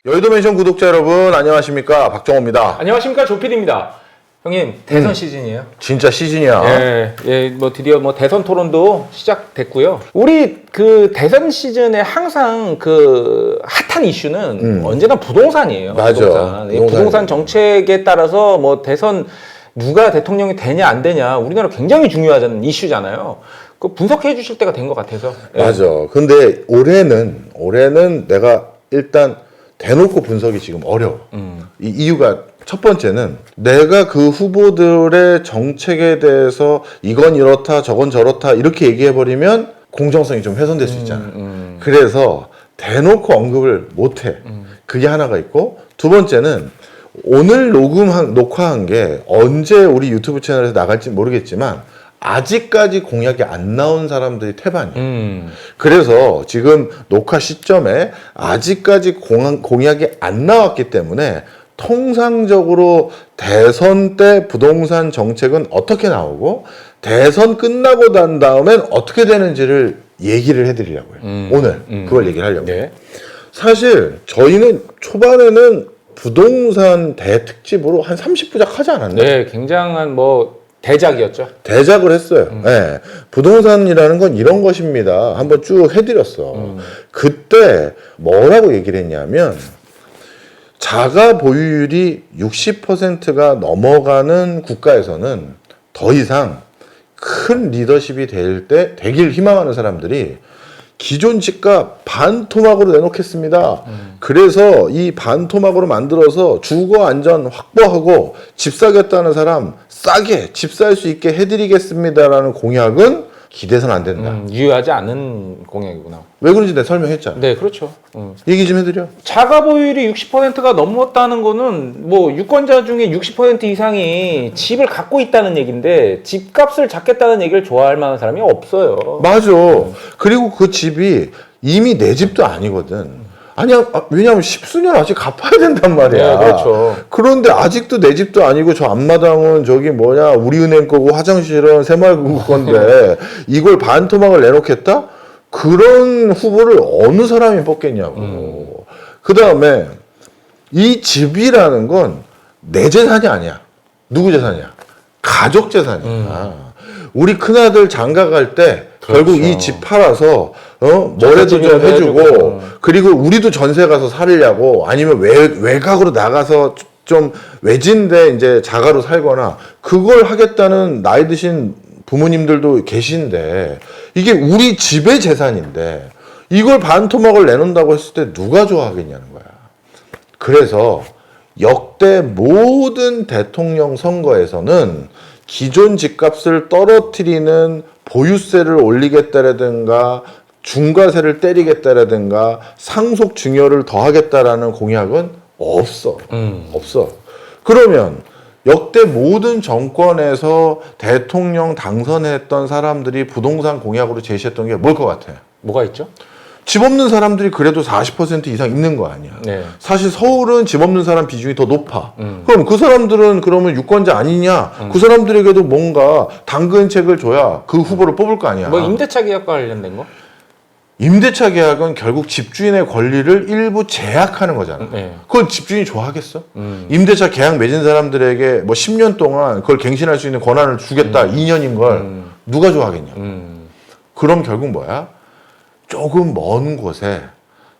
여의도 맨션 구독자 여러분 안녕하십니까, 박정호입니다. 안녕하십니까, 조필입니다. 형님, 대선 시즌이에요. 진짜 시즌이야. 뭐 드디어 뭐 대선 토론도 시작됐고요. 우리 그 대선 시즌에 항상 그 핫한 이슈는 언제나 부동산이에요. 맞아. 부동산 정책에 따라서 뭐 대선 누가 대통령이 되냐 안 되냐 우리나라 굉장히 중요하잖아요. 이슈잖아요. 그 분석해 주실 때가 된 것 같아서. 맞아. 근데 올해는 내가 일단 대놓고 분석이 지금 어려워. 이 이유가 첫 번째는 내가 그 후보들의 정책에 대해서 이건 이렇다 저건 저렇다 이렇게 얘기해버리면 공정성이 좀 훼손될 수 있잖아. 그래서 대놓고 언급을 못해. 그게 하나가 있고, 두 번째는 오늘 녹화한 게 언제 우리 유튜브 채널에서 나갈지 모르겠지만 아직까지 공약이 안 나온 사람들이 태반이에요. 그래서 지금 녹화 시점에 아직까지 공약이 안 나왔기 때문에 통상적으로 대선 때 부동산 정책은 어떻게 나오고 대선 끝나고 난 다음엔 어떻게 되는지를 얘기를 해드리려고요. 오늘 그걸 얘기를 하려고요. 네. 사실 저희는 초반에는 부동산 대특집으로 한 30부작 하지 않았나요? 네, 굉장한 뭐 대작이었죠. 대작을 했어요. 네. 부동산이라는 건 이런 것입니다. 한번 쭉 해드렸어. 그때 뭐라고 얘기를 했냐면, 자가 보유율이 60%가 넘어가는 국가에서는 더 이상 큰 리더십이 되길 희망하는 사람들이 기존 집값 반토막으로 내놓겠습니다. 그래서 이 반토막으로 만들어서 주거 안전 확보하고 집 사겠다는 사람 싸게 집 살 수 있게 해드리겠습니다라는 공약은 기대선 안 된다. 유효하지 않은 공약이구나. 왜 그런지 내가 설명했잖아. 네, 그렇죠. 얘기 좀 해드려. 자가 보유율이 60%가 넘었다는 거는 뭐 유권자 중에 60% 이상이 집을 갖고 있다는 얘기인데 집값을 잡겠다는 얘기를 좋아할 만한 사람이 없어요. 맞아. 그리고 그 집이 이미 내 집도 아니거든. 아니야, 왜냐면 10수년 아직 갚아야 된단 말이야. 네, 그렇죠. 그런데 아직도 내 집도 아니고 저 앞마당은 저기 뭐냐, 우리은행 거고 화장실은 새마을금고 건데 이걸 반토막을 내놓겠다? 그런 후보를 어느 사람이 뽑겠냐고. 그 다음에 이 집이라는 건 내 재산이 아니야. 누구 재산이야? 가족 재산이야. 우리 큰아들 장가 갈 때 결국 이 집 팔아서 뭐라도 좀 해주고, 그리고 우리도 전세 가서 살려고, 아니면 외곽으로 나가서 좀 외진데 이제 자가로 살거나 그걸 하겠다는 나이 드신 부모님들도 계신데, 이게 우리 집의 재산인데 이걸 반토막을 내놓는다고 했을 때 누가 좋아하겠냐는 거야. 그래서 역대 모든 대통령 선거에서는 기존 집값을 떨어뜨리는 보유세를 올리겠다라든가 중과세를 때리겠다라든가 상속 증여를 더하겠다라는 공약은 없어. 없어. 그러면 역대 모든 정권에서 대통령 당선했던 사람들이 부동산 공약으로 제시했던 게 뭘 것 같아? 뭐가 있죠? 집 없는 사람들이 그래도 40% 이상 있는 거 아니야. 네. 사실 서울은 집 없는 사람 비중이 더 높아. 그럼 그 사람들은 그러면 유권자 아니냐? 그 사람들에게도 뭔가 당근책을 줘야 그 후보를 뽑을 거 아니야. 뭐 임대차 계약과 관련된 거? 임대차 계약은 결국 집주인의 권리를 일부 제약하는 거잖아. 네. 그건 집주인이 좋아하겠어? 임대차 계약 맺은 사람들에게 뭐 10년 동안 그걸 갱신할 수 있는 권한을 주겠다. 2년인 걸 누가 좋아하겠냐? 그럼 결국 뭐야? 조금 먼 곳에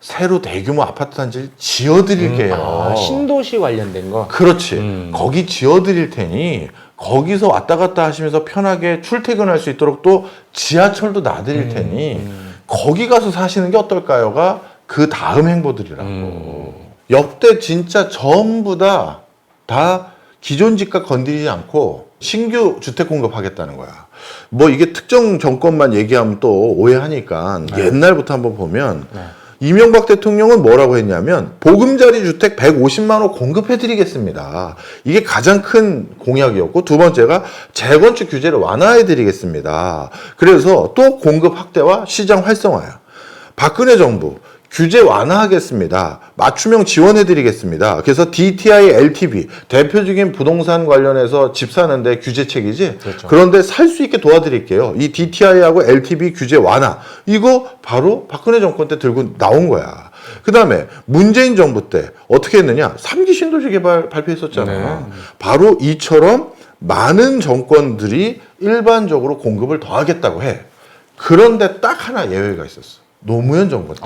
새로 대규모 아파트 단지를 지어드릴게요. 신도시 관련된 거? 그렇지. 거기 지어드릴 테니 거기서 왔다 갔다 하시면서 편하게 출퇴근할 수 있도록 또 지하철도 놔드릴 테니 거기 가서 사시는 게 어떨까요가 그 다음 행보들이라고. 역대 진짜 전부 다 기존 집값 건드리지 않고 신규 주택 공급하겠다는 거야. 뭐 이게 특정 정권만 얘기하면 또 오해하니까 옛날부터 한번 보면 이명박 대통령은 뭐라고 했냐면 보금자리 주택 150만 호 공급해드리겠습니다. 이게 가장 큰 공약이었고, 두 번째가 재건축 규제를 완화해드리겠습니다. 그래서 또 공급 확대와 시장 활성화야. 박근혜 정부 규제 완화하겠습니다. 맞춤형 지원해드리겠습니다. 그래서 DTI, LTV 대표적인 부동산 관련해서 집 사는데 규제책이지. 그렇죠. 그런데 살 수 있게 도와드릴게요. 이 DTI하고 LTV 규제 완화, 이거 바로 박근혜 정권 때 들고 나온 거야. 그 다음에 문재인 정부 때 어떻게 했느냐? 3기 신도시 개발 발표했었잖아. 네. 바로 이처럼 많은 정권들이 일반적으로 공급을 더 하겠다고 해. 그런데 딱 하나 예외가 있었어. 노무현 정권 때.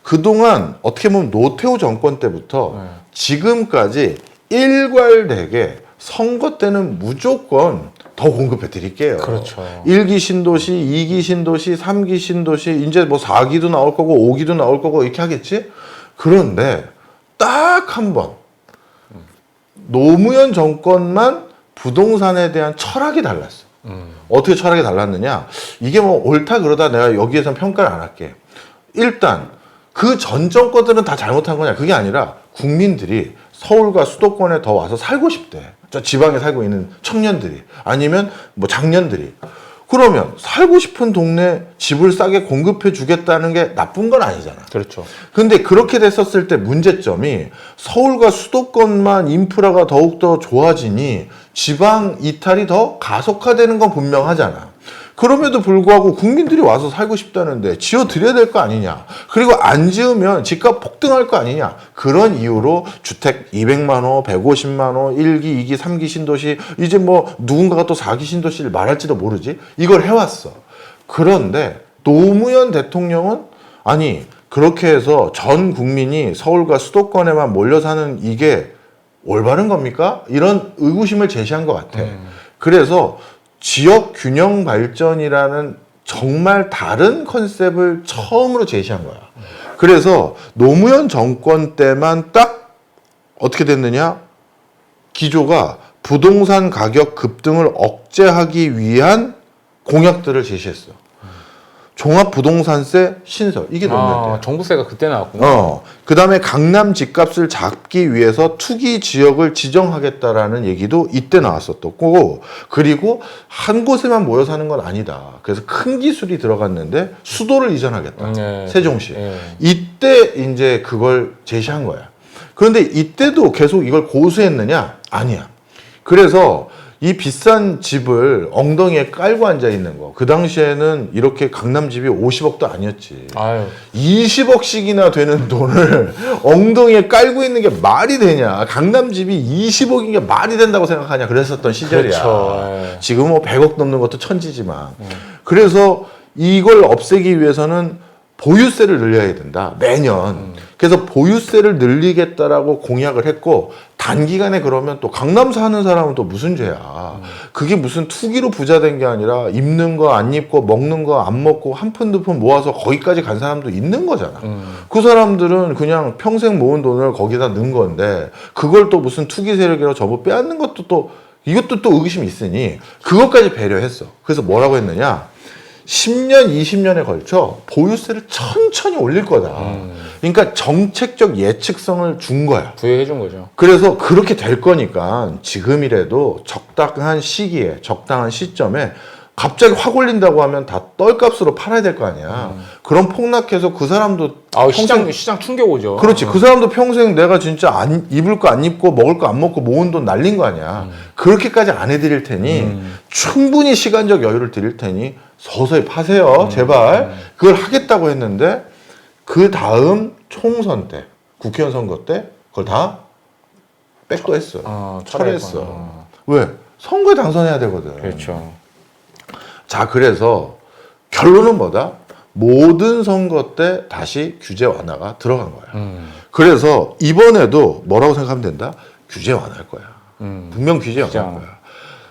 그동안 어떻게 보면 노태우 정권 때부터 네. 지금까지 일괄되게 선거 때는 무조건 더 공급해 드릴게요. 그렇죠. 1기 신도시, 2기 신도시, 3기 신도시, 이제 뭐 4기도 나올 거고 5기도 나올 거고 이렇게 하겠지? 그런데 딱 한 번 노무현 정권만 부동산에 대한 철학이 달랐어. 어떻게 철학이 달랐느냐? 이게 뭐 옳다 그러다 내가 여기에선 평가를 안 할게. 일단 그 전 정권들은 다 잘못한 거냐? 그게 아니라 국민들이 서울과 수도권에 더 와서 살고 싶대. 저 지방에 살고 있는 청년들이 아니면 뭐 장년들이. 그러면 살고 싶은 동네 집을 싸게 공급해 주겠다는 게 나쁜 건 아니잖아. 그렇죠. 근데 그렇게 됐었을 때 문제점이 서울과 수도권만 인프라가 더욱더 좋아지니 지방 이탈이 더 가속화되는 건 분명하잖아. 그럼에도 불구하고 국민들이 와서 살고 싶다는데 지어드려야 될 거 아니냐. 그리고 안 지으면 집값 폭등할 거 아니냐. 그런 이유로 주택 200만 호, 150만 호, 1기, 2기, 3기 신도시, 이제 뭐 누군가가 또 4기 신도시를 말할지도 모르지. 이걸 해왔어. 그런데 노무현 대통령은 아니 그렇게 해서 전 국민이 서울과 수도권에만 몰려 사는 이게 올바른 겁니까? 이런 의구심을 제시한 것 같아. 그래서 지역 균형 발전이라는 정말 다른 컨셉을 처음으로 제시한 거야. 그래서 노무현 정권 때만 딱 어떻게 됐느냐? 기조가 부동산 가격 급등을 억제하기 위한 공약들을 제시했어. 종합부동산세 신설. 이게 노무현 때야. 종부세가 그때 나왔구나. 그 다음에 강남 집값을 잡기 위해서 투기 지역을 지정하겠다라는 얘기도 이때 나왔었던 거고, 그리고 한 곳에만 모여 사는 건 아니다. 그래서 큰 기술이 들어갔는데 수도를 이전하겠다. 네. 세종시. 네. 이때 이제 그걸 제시한 거야. 그런데 이때도 계속 이걸 고수했느냐? 아니야. 그래서 이 비싼 집을 엉덩이에 깔고 앉아 있는 거. 그 당시에는 이렇게 강남 집이 50억도 아니었지. 아유. 20억씩이나 되는 돈을 엉덩이에 깔고 있는 게 말이 되냐. 강남 집이 20억인 게 말이 된다고 생각하냐. 그랬었던 시절이야. 그렇죠. 예. 지금 뭐 100억 넘는 것도 천지지만. 그래서 이걸 없애기 위해서는 보유세를 늘려야 된다. 매년. 그래서 보유세를 늘리겠다라고 공약을 했고, 단기간에 그러면 또 강남 사는 사람은 또 무슨 죄야. 그게 무슨 투기로 부자 된 게 아니라 입는 거 안 입고 먹는 거 안 먹고 한 푼 두 푼 모아서 거기까지 간 사람도 있는 거잖아. 그 사람들은 그냥 평생 모은 돈을 거기다 넣은 건데 그걸 또 무슨 투기 세력이라고 저거 빼앗는 것도 또 이것도 또 의구심이 있으니 그것까지 배려했어. 그래서 뭐라고 했느냐. 10년, 20년에 걸쳐 보유세를 천천히 올릴 거다. 그러니까 정책적 예측성을 준 거야. 부여해 준 거죠. 그래서 그렇게 될 거니까 지금이라도 적당한 시기에, 적당한 시점에 갑자기 확 올린다고 하면 다 떨값으로 팔아야 될 거 아니야. 그럼 폭락해서 그 사람도 시장 충격 오죠. 그렇지. 그 사람도 평생 내가 진짜 입을 거 안 입고 먹을 거 안 먹고 모은 돈 날린 거 아니야. 그렇게까지 안 해드릴 테니 충분히 시간적 여유를 드릴 테니 서서히 파세요. 제발. 그걸 하겠다고 했는데 그 다음 총선 때, 국회의원 선거 때 그걸 다 백도했어. 철회했어. 왜? 선거에 당선해야 되거든. 그렇죠. 자, 그래서 결론은 뭐다? 모든 선거 때 다시 규제 완화가 들어간 거야. 그래서 이번에도 뭐라고 생각하면 된다? 규제 완화할 거야. 분명 규제 완화할 거야.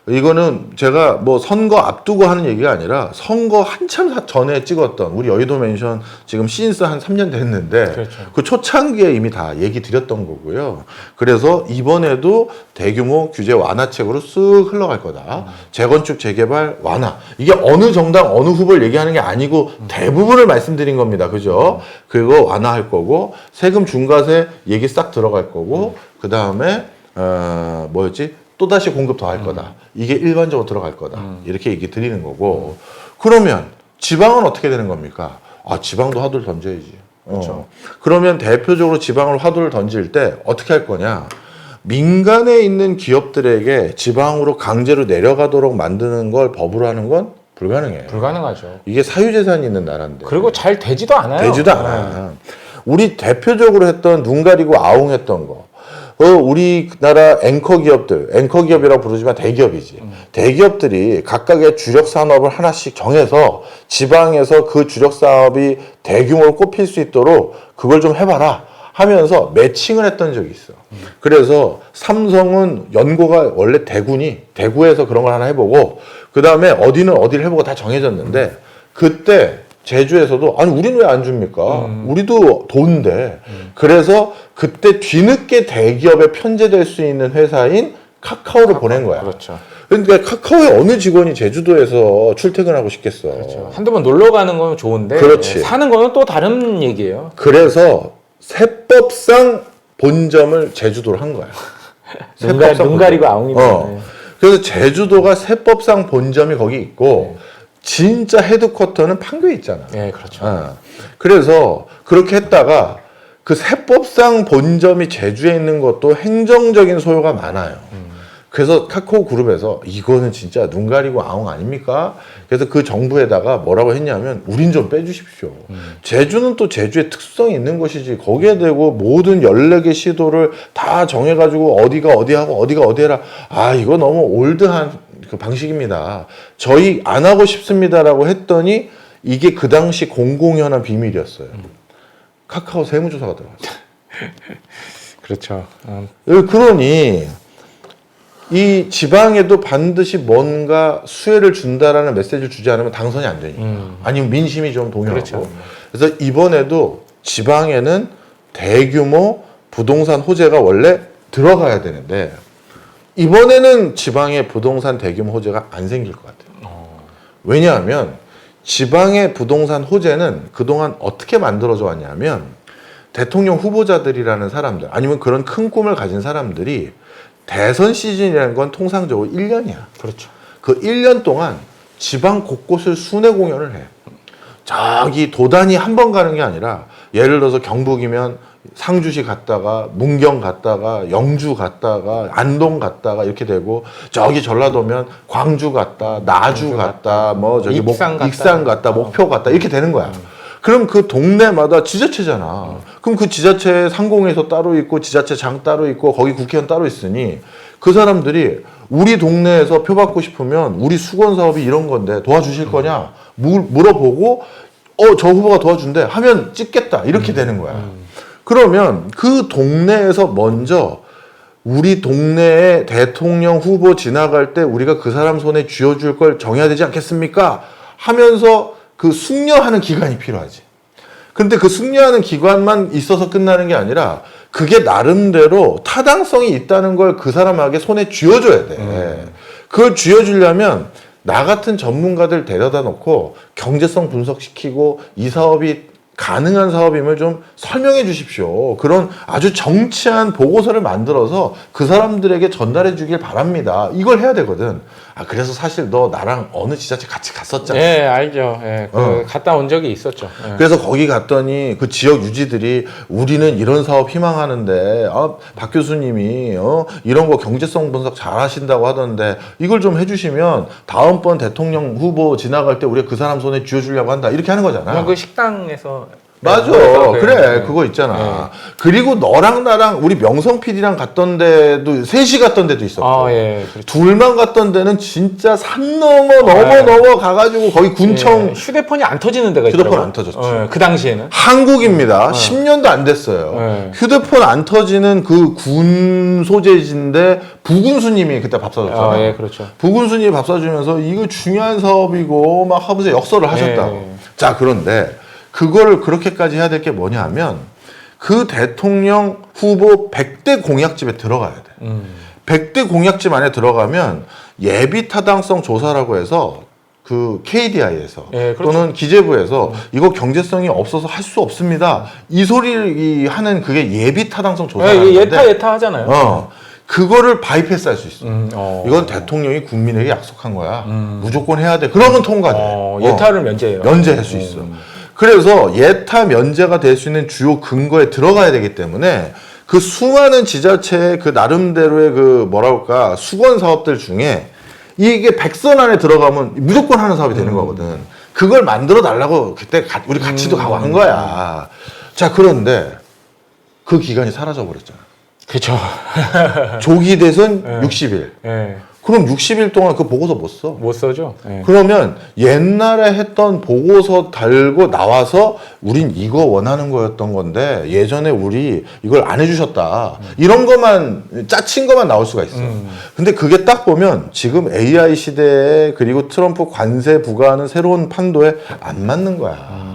이거는 제가 뭐 선거 앞두고 하는 얘기가 아니라 선거 한참 전에 찍었던 우리 여의도 맨션 지금 시인스 한 3년 됐는데 그렇죠. 그 초창기에 이미 다 얘기 드렸던 거고요. 그래서 이번에도 대규모 규제 완화책으로 쓱 흘러갈 거다. 재건축, 재개발, 완화. 이게 어느 정당, 어느 후보를 얘기하는 게 아니고 대부분을 말씀드린 겁니다. 그죠? 그리고 완화할 거고 세금 중과세 얘기 싹 들어갈 거고 그 다음에 뭐였지? 또다시 공급 더 할 거다. 이게 일반적으로 들어갈 거다. 이렇게 얘기 드리는 거고. 그러면 지방은 어떻게 되는 겁니까? 아, 지방도 화두를 던져야지. 그렇죠. 그러면 대표적으로 지방을 화두를 던질 때 어떻게 할 거냐? 민간에 있는 기업들에게 지방으로 강제로 내려가도록 만드는 걸 법으로 하는 건 불가능해. 불가능하죠. 이게 사유재산이 있는 나라인데. 그리고 잘 되지도 않아요. 되지도 않아. 우리 대표적으로 했던 눈 가리고 아웅했던 거. 우리나라 앵커 기업이라고 부르지만 대기업이지. 대기업들이 각각의 주력 산업을 하나씩 정해서 지방에서 그 주력 사업이 대규모로 꼽힐 수 있도록 그걸 좀 해봐라 하면서 매칭을 했던 적이 있어. 그래서 삼성은 연고가 원래 대구에서 그런 걸 하나 해보고 그 다음에 어디는 어디를 해보고 다 정해졌는데 그때 제주에서도 아니 우리는 왜 안 줍니까? 우리도 돈인데 그래서 그때 뒤늦게 대기업에 편제될 수 있는 회사인 카카오를 보낸 거야. 그렇죠. 그러니까 카카오의 어느 직원이 제주도에서 출퇴근하고 싶겠어. 그렇죠. 한두 번 놀러 가는 건 좋은데 그렇지. 사는 거는 또 다른 얘기예요. 그래서 세법상 본점을 제주도로 한 거야. 눈 가리고 아웅이면. 그래서 제주도가 세법상 본점이 거기 있고 진짜 헤드쿼터는 판교에 있잖아. 네, 그렇죠. 그래서 그렇게 했다가 그 세법상 본점이 제주에 있는 것도 행정적인 소요가 많아요. 그래서 카카오 그룹에서 이거는 진짜 눈 가리고 아웅 아닙니까? 그래서 그 정부에다가 뭐라고 했냐면 우린 좀 빼주십시오. 제주는 또 제주의 특성이 있는 것이지 거기에 대고 모든 14개 시도를 다 정해가지고 어디가 어디 하고 어디가 어디 해라. 아 이거 너무 올드한 그 방식입니다. 저희 안 하고 싶습니다라고 했더니 이게 그 당시 공공연한 비밀이었어요. 카카오 세무조사가 들어갔어요. 그렇죠. 그러니 이 지방에도 반드시 뭔가 수혜를 준다라는 메시지를 주지 않으면 당선이 안 되니까. 아니면 민심이 좀 동요하고. 그렇죠. 그래서 이번에도 지방에는 대규모 부동산 호재가 원래 들어가야 되는데 이번에는 지방의 부동산 대규모 호재가 안 생길 것 같아요. 왜냐하면 지방의 부동산 호재는 그동안 어떻게 만들어져 왔냐면 대통령 후보자들이라는 사람들 아니면 그런 큰 꿈을 가진 사람들이 대선 시즌이라는 건 통상적으로 1년이야. 그렇죠. 그 1년 동안 지방 곳곳을 순회 공연을 해. 저기 도단이 한 번 가는 게 아니라 예를 들어서 경북이면 상주시 갔다가 문경 갔다가 영주 갔다가 안동 갔다가 이렇게 되고 저기 전라도면 광주 갔다 나주 갔다 뭐 저기 익산 갔다 목표 갔다 이렇게 되는 거야. 그럼 그 동네마다 지자체잖아. 그럼 그 지자체 상공에서 따로 있고 지자체장 따로 있고 거기 국회의원 따로 있으니 그 사람들이 우리 동네에서 표 받고 싶으면 우리 수건 사업이 이런 건데 도와주실 거냐 물어보고 저 후보가 도와준대 하면 찍겠다 이렇게 되는 거야. 그러면 그 동네에서 먼저 우리 동네에 대통령 후보 지나갈 때 우리가 그 사람 손에 쥐어줄 걸 정해야 되지 않겠습니까? 하면서 그 숙려하는 기간이 필요하지. 근데 그 숙려하는 기간만 있어서 끝나는 게 아니라 그게 나름대로 타당성이 있다는 걸 그 사람에게 손에 쥐어줘야 돼. 그걸 쥐어주려면 나 같은 전문가들 데려다 놓고 경제성 분석시키고 이 사업이 가능한 사업임을 좀 설명해 주십시오. 그런 아주 정치한 보고서를 만들어서 그 사람들에게 전달해 주길 바랍니다. 이걸 해야 되거든. 그래서 사실 너 나랑 어느 지자체 같이 갔었잖아. 예, 알죠. 예, 갔다 온 적이 있었죠. 예. 그래서 거기 갔더니 그 지역 유지들이 우리는 이런 사업 희망하는데 박 교수님이 이런 거 경제성 분석 잘 하신다고 하던데 이걸 좀 해주시면 다음번 대통령 후보 지나갈 때 우리가 그 사람 손에 쥐어주려고 한다. 이렇게 하는 거잖아. 그 식당에서 맞아. 그래. 그거 있잖아. 그리고 너랑 나랑 우리 명성 PD랑 갔던 데도 셋이 갔던 데도 있었고. 예, 그렇죠. 둘만 갔던 데는 진짜 산 넘어 가가지고 거기 군청. 휴대폰이 안 터지는 데가 있더라고요. 휴대폰 안 터졌지. 그 당시에는. 한국입니다. 10년도 안 됐어요. 휴대폰 안 터지는 그 군 소재지인데 부군수님이 그때 밥 사줬잖아요. 예, 그렇죠. 부군수님이 밥 사주면서 이거 중요한 사업이고 막 하면서 역설을 하셨다고. 자, 그런데 그거를 그렇게까지 해야 될 게 뭐냐 하면 그 대통령 후보 100대 공약집에 들어가야 돼. 100대 공약집 안에 들어가면 예비 타당성 조사라고 해서 그 KDI에서 그렇죠. 또는 기재부에서 이거 경제성이 없어서 할 수 없습니다. 이 소리를 하는 그게 예비 타당성 조사라는 건데 예타 하잖아요. 그거를 바이패스 할 수 있어. 이건 대통령이 국민에게 약속한 거야. 무조건 해야 돼. 그러면 통과돼. 예타를 면제해요. 면제할 수 있어. 그래서 예타 면제가 될 수 있는 주요 근거에 들어가야 되기 때문에 그 수많은 지자체의 그 나름대로의 그 뭐랄까 수건 사업들 중에 이게 100선 안에 들어가면 무조건 하는 사업이 되는 거거든. 그걸 만들어 달라고 그때 우리 같이도 가고 한 거야. 자, 그런데 그 기간이 사라져 버렸잖아. 그렇죠. 조기 대선 네. 60일. 예. 그럼 60일 동안 그 보고서 못 써. 못 써죠. 예. 그러면 옛날에 했던 보고서 달고 나와서 우린 이거 원하는 거였던 건데 예전에 우리 이걸 안 해주셨다. 이런 것만 짜친 것만 나올 수가 있어. 근데 그게 딱 보면 지금 AI 시대에 그리고 트럼프 관세 부과하는 새로운 판도에 안 맞는 거야.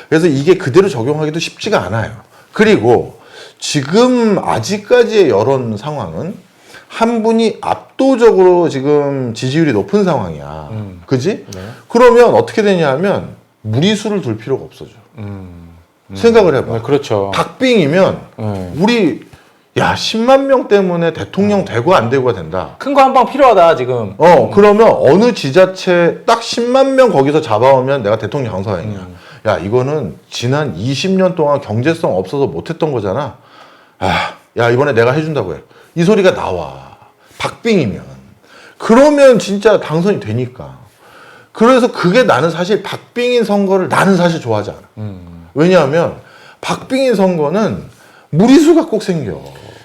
그래서 이게 그대로 적용하기도 쉽지가 않아요. 그리고 지금 아직까지의 여론 상황은 한 분이 압도적으로 지금 지지율이 높은 상황이야. 그지? 네. 그러면 어떻게 되냐면 무리수를 둘 필요가 없어져. 생각을 해봐. 네, 그렇죠. 박빙이면 네. 우리 10만 명 때문에 대통령 되고 안 되고가 된다. 큰 거 한 방 필요하다 지금. 그러면 어느 지자체 딱 10만 명 거기서 잡아오면 내가 대통령 당선인이야. 야, 이거는 지난 20년 동안 경제성 없어서 못했던 거잖아. 야, 이번에 내가 해준다고 해. 이 소리가 나와. 박빙이면. 그러면 진짜 당선이 되니까. 그래서 그게 나는 사실 박빙인 선거를 나는 사실 좋아하지 않아. 왜냐하면 박빙인 선거는 무리수가 꼭 생겨.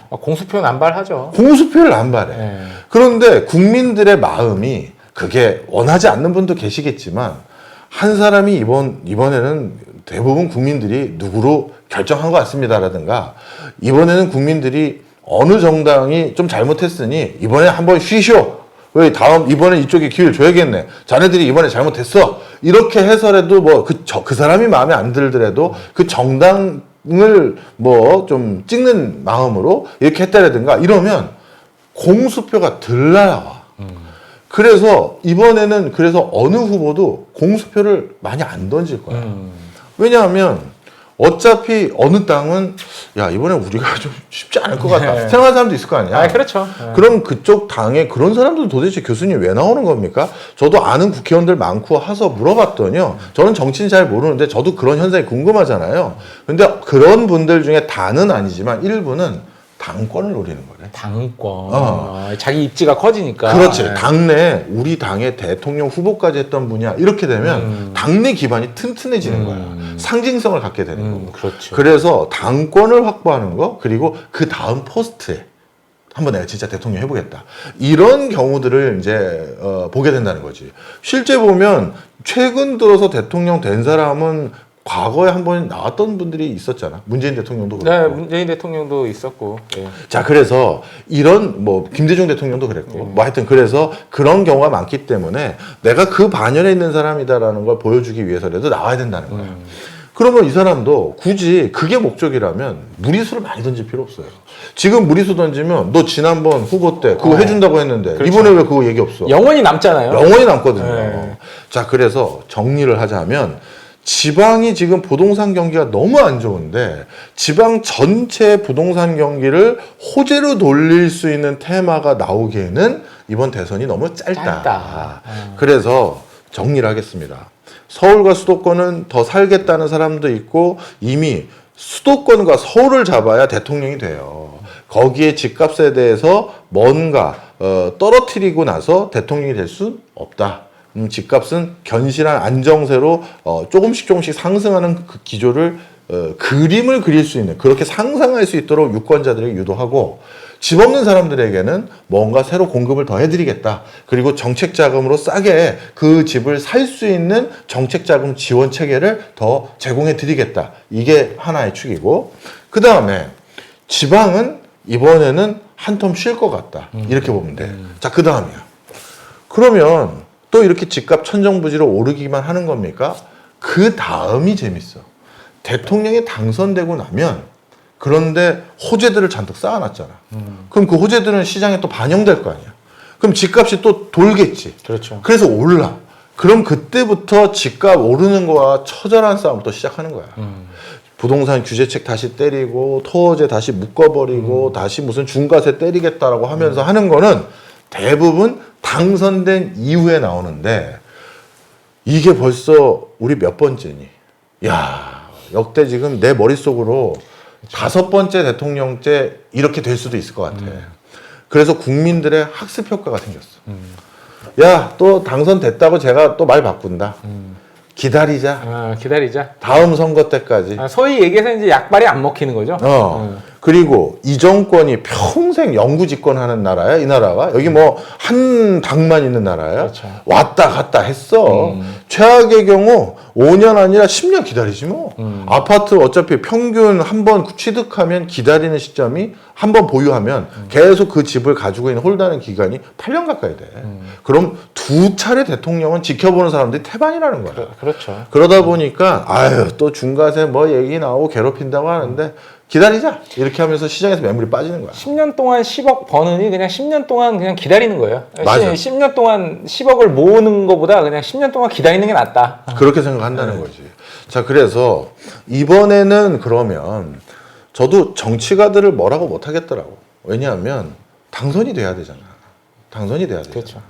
공수표 난발하죠. 공수표를 안 바래. 네. 그런데 국민들의 마음이 그게 원하지 않는 분도 계시겠지만 한 사람이 이번에는 대부분 국민들이 누구로 결정한 것 같습니다라든가 이번에는 국민들이 어느 정당이 좀 잘못했으니 이번에 한번 쉬쇼. 왜 이번에 이쪽에 기회를 줘야겠네. 자네들이 이번에 잘못했어. 이렇게 해서라도 그 사람이 마음에 안 들더라도 그 정당을 좀 찍는 마음으로 이렇게 했다라든가 이러면 공수표가 덜 나와. 그래서 이번에는 어느 후보도 공수표를 많이 안 던질 거야. 왜냐하면 어차피 어느 땅은 야 이번에 우리가 좀 쉽지 않을 것 같다 생각하는 사람도 있을 거 아니야. 그렇죠. 그럼 그쪽 당에 그런 사람들 도대체 교수님 왜 나오는 겁니까? 저도 아는 국회의원들 많고 해서 물어봤더니요. 저는 정치는 잘 모르는데 저도 그런 현상이 궁금하잖아요. 근데 그런 분들 중에 다는 아니지만 일부는 당권을 노리는 거래. 당권. 자기 입지가 커지니까. 그렇지. 당내 우리 당의 대통령 후보까지 했던 분이야. 이렇게 되면 당내 기반이 튼튼해지는 거야. 상징성을 갖게 되는 거고. 그렇죠. 그래서 당권을 확보하는 거 그리고 그 다음 포스트에 한번 내가 진짜 대통령 해보겠다. 이런 경우들을 이제 보게 된다는 거지. 실제 보면 최근 들어서 대통령 된 사람은 과거에 한 번 나왔던 분들이 있었잖아. 문재인 대통령도 그렇고. 네, 문재인 대통령도 있었고. 네. 자, 그래서 이런 김대중 대통령도 그랬고. 하여튼 그래서 그런 경우가 많기 때문에 내가 그 반열에 있는 사람이다라는 걸 보여주기 위해서라도 나와야 된다는 거야. 그러면 이 사람도 굳이 그게 목적이라면 무리수를 많이 던질 필요 없어요. 지금 무리수 던지면 너 지난번 후보 때 그거 해준다고 했는데 그렇죠. 이번에 왜 그거 얘기 없어? 영원히 남잖아요. 영원히 남거든요. 네. 자, 그래서 정리를 하자면 지방이 지금 부동산 경기가 너무 안 좋은데 지방 전체 부동산 경기를 호재로 돌릴 수 있는 테마가 나오기에는 이번 대선이 너무 짧다. 그래서 정리를 하겠습니다. 서울과 수도권은 더 살겠다는 사람도 있고 이미 수도권과 서울을 잡아야 대통령이 돼요. 거기에 집값에 대해서 뭔가 떨어뜨리고 나서 대통령이 될 수 없다. 집값은 견실한 안정세로 조금씩 상승하는 그 기조를 그림을 그릴 수 있는 그렇게 상상할 수 있도록 유권자들에게 유도하고 집 없는 사람들에게는 뭔가 새로 공급을 더 해드리겠다. 그리고 정책 자금으로 싸게 그 집을 살 수 있는 정책 자금 지원 체계를 더 제공해 드리겠다. 이게 하나의 축이고 그 다음에 지방은 이번에는 한 텀 쉴 것 같다. 이렇게 보면 돼. 자, 그 다음이야. 그러면 또 이렇게 집값 천정부지로 오르기만 하는 겁니까? 그 다음이 재밌어. 대통령이 당선되고 나면 그런데 호재들을 잔뜩 쌓아놨잖아. 그럼 그 호재들은 시장에 또 반영될 거 아니야. 그럼 집값이 또 돌겠지. 그렇죠. 그래서 올라. 그럼 그때부터 집값 오르는 거와 처절한 싸움부터 시작하는 거야. 부동산 규제책 다시 때리고 토어제 다시 묶어버리고 다시 무슨 중과세 때리겠다라고 하면서 하는 거는 대부분 당선된 이후에 나오는데 이게 벌써 우리 몇 번째니? 야, 역대 지금 내 머릿속으로 5번째 대통령째 이렇게 될 수도 있을 것 같아. 그래서 국민들의 학습 효과가 생겼어. 야, 또 당선됐다고 제가 또 말 바꾼다. 기다리자. 기다리자. 다음 선거 때까지. 소위 얘기해서 이제 약발이 안 먹히는 거죠. 그리고 이 정권이 평생 영구 집권하는 나라야, 이 나라가. 여기 뭐 한 당만 있는 나라야. 그렇죠. 왔다 갔다 했어. 최악의 경우 5년 아니라 10년 기다리지 뭐. 아파트 어차피 평균 한 번 취득하면 기다리는 시점이 한 번 보유하면 계속 그 집을 가지고 있는 홀드하는 기간이 8년 가까이 돼. 그럼 두 차례 대통령은 지켜보는 사람들이 태반이라는 거야. 그렇죠. 그러다 보니까 아유 또 중간에 뭐 얘기 나오고 괴롭힌다고 하는데 기다리자 이렇게 하면서 시장에서 매물이 빠지는 거야. 10년 동안 10억 버느니 그냥 10년 동안 그냥 기다리는 거예요. 맞아. 10년 동안 10억을 모으는 것보다 그냥 10년 동안 기다리는 게 낫다. 그렇게 생각한다는 거지. 자, 그래서 이번에는 그러면 저도 정치가들을 뭐라고 못 하겠더라고. 왜냐하면 당선이 돼야 되잖아. 당선이 돼야 되잖아. 그렇죠.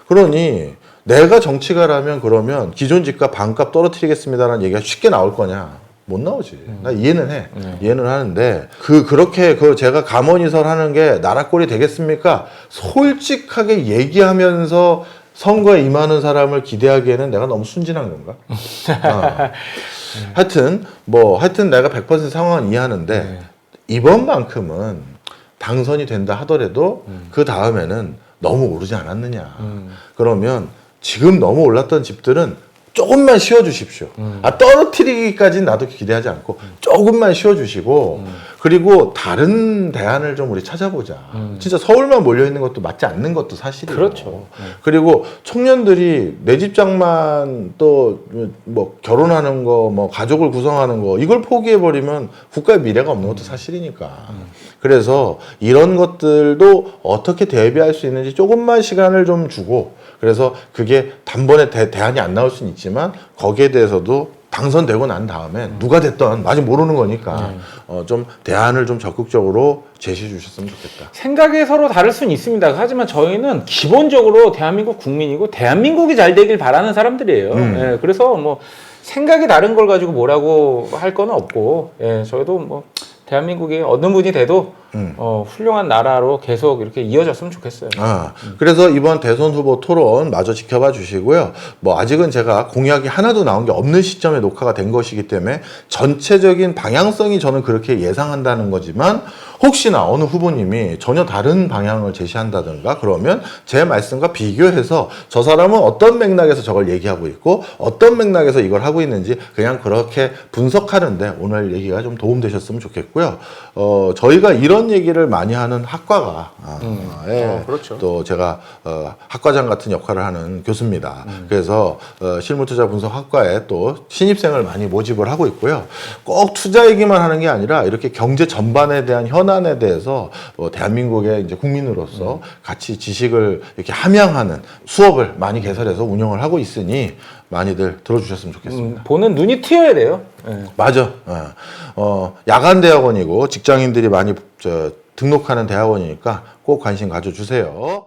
그러니 내가 정치가라면 그러면 기존 집값 반값 떨어뜨리겠습니다라는 얘기가 쉽게 나올 거냐? 못 나오지. 나 이해는 해. 이해는 하는데 그렇게 제가 감언이설 하는 게 나라 꼴이 되겠습니까? 솔직하게 얘기하면서 선거에 임하는 사람을 기대하기에는 내가 너무 순진한 건가? 하여튼 내가 100% 상황은 이해하는데 이번만큼은 당선이 된다 하더라도 그 다음에는 너무 오르지 않았느냐. 그러면 지금 너무 올랐던 집들은 조금만 쉬어주십시오. 떨어뜨리기까지는 나도 기대하지 않고 조금만 쉬어주시고 그리고 다른 대안을 좀 우리 찾아보자. 진짜 서울만 몰려있는 것도 맞지 않는 것도 사실이고. 그렇죠. 그리고 청년들이 내 집장만 또 뭐 결혼하는 거, 뭐 가족을 구성하는 거 이걸 포기해버리면 국가의 미래가 없는 것도 사실이니까. 그래서 이런 것들도 어떻게 대비할 수 있는지 조금만 시간을 좀 주고 그래서 그게 단번에 대안이 안 나올 수는 있지만 거기에 대해서도 당선되고 난 다음에 누가 됐던 아직 모르는 거니까 좀 대안을 좀 적극적으로 제시해 주셨으면 좋겠다. 생각이 서로 다를 수는 있습니다. 하지만 저희는 기본적으로 대한민국 국민이고 대한민국이 잘 되길 바라는 사람들이에요. 예, 그래서 뭐 생각이 다른 걸 가지고 뭐라고 할 건 없고 저희도 뭐 대한민국이 어느 분이 돼도 훌륭한 나라로 계속 이렇게 이어졌으면 좋겠어요. 그래서 이번 대선 후보 토론 마저 지켜봐 주시고요. 뭐 아직은 제가 공약이 하나도 나온 게 없는 시점에 녹화가 된 것이기 때문에 전체적인 방향성이 저는 그렇게 예상한다는 거지만 혹시나 어느 후보님이 전혀 다른 방향을 제시한다든가 그러면 제 말씀과 비교해서 저 사람은 어떤 맥락에서 저걸 얘기하고 있고 어떤 맥락에서 이걸 하고 있는지 그냥 그렇게 분석하는데 오늘 얘기가 좀 도움되셨으면 좋겠고요. 저희가 이런 얘기를 많이 하는 학과가 그렇죠. 또 제가 학과장 같은 역할을 하는 교수입니다. 그래서 실무투자 분석학과에 또 신입생을 많이 모집을 하고 있고요. 꼭 투자 얘기만 하는 게 아니라 이렇게 경제 전반에 대한 현안에 대해서 대한민국의 이제 국민으로서 같이 지식을 이렇게 함양하는 수업을 많이 개설해서 운영을 하고 있으니 많이들 들어주셨으면 좋겠습니다. 보는 눈이 트여야 돼요. 맞아. 야간 대학원이고 직장인들이 많이 등록하는 대학원이니까 꼭 관심 가져주세요.